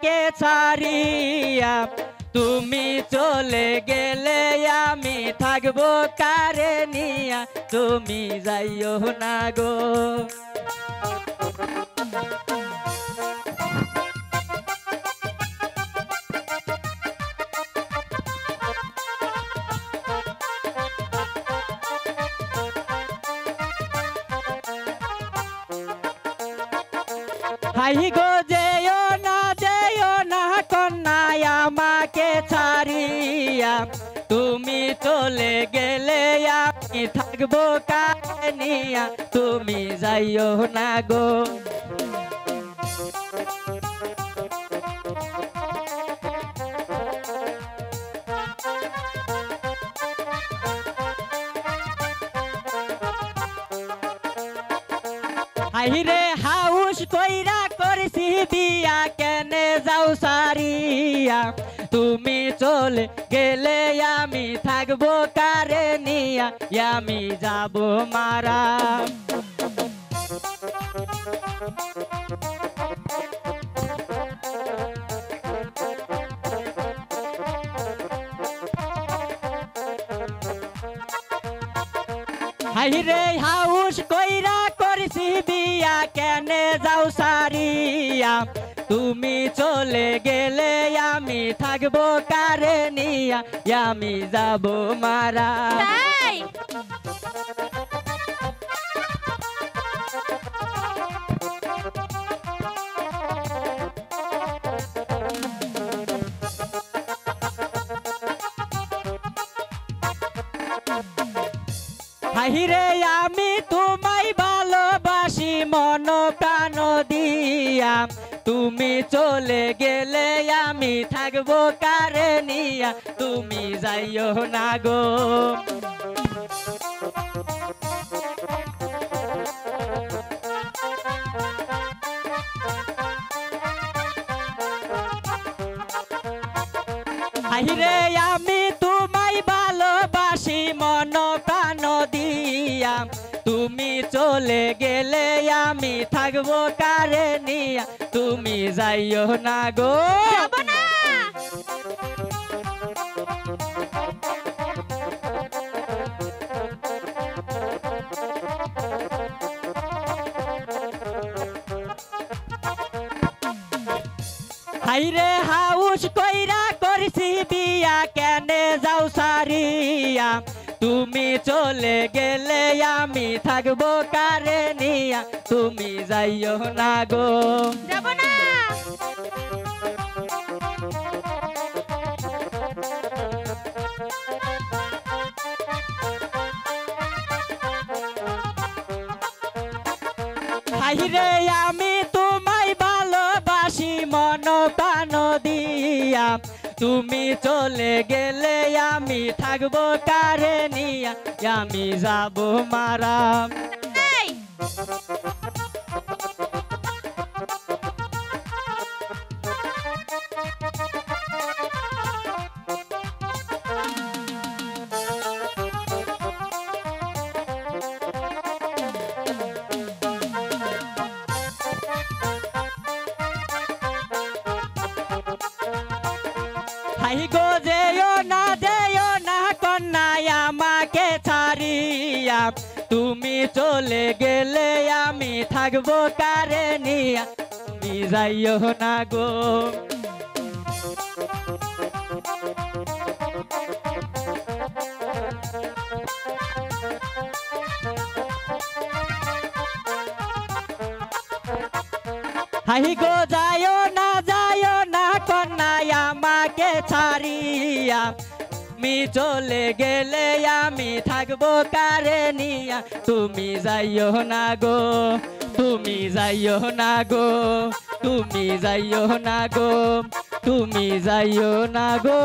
আমাকে ছাড়িয়া তুমি চলে গেলে আমি থাকবো কারে নিয়া তুমি যাইও না গো হাই গো যেও না কন্যাই আমাকে ছাড়িয়া তুমি চলে গেলে আমি থাকবো কারে নিয়া তুমি যাইও না গো হাইরে হাউস কইরা করছি বিয়া কেনে যাও সারিয়া তুমি চলে গেলে আমি থাকবো কারে নিয়া আমি যাব মারা হাইরে হাউস কইরা করছি বিয়া কেনে যাও সারিয়া তুমি চলে গেলে আমি থাকবো কারে নিয়া আমি যাব মারা হাইরে আমি তোমায় ভালোবাসি মন প্রাণ দিয়া তুমি চলে গেলে আমি থাকবো কারে নিয়া তুমি যাইও না গো হাইরে আমি তোমায় ভালোবাসি মন প্রাণ দিয়া তুমি চলে গেলে আমি থাকবো কারে নিয়া তুমি যাইও না গো হাইরে হাউস কইরা করছি বিয়া কেনে যাও সারিয়া তুমি চলে গেলে আমি থাকবো কারে নিয়া তুমি যাইও না গো যাব না হাইরে আমি তোমায় ভালোবাসি মন প্রাণ দিয়া তুমি চলে গেলে আমি থাকবো কারে নিয়া আমি যাব মারা হাই গো যেও না কন্যাই আমাকে ছাড়িয়া তুমি চলে গেলে আমি থাকবো কারে নিয়া তুমি যাইও না গো হাই গো যাইও না কন্যাই আমাকে ছাড়িয়া তুমি চলে গেলে আমি থাকবো কারে নিয়া তুমি যাইও না গো তুমি যাইও না গো তুমি যাইও না গো তুমি যাইও না গো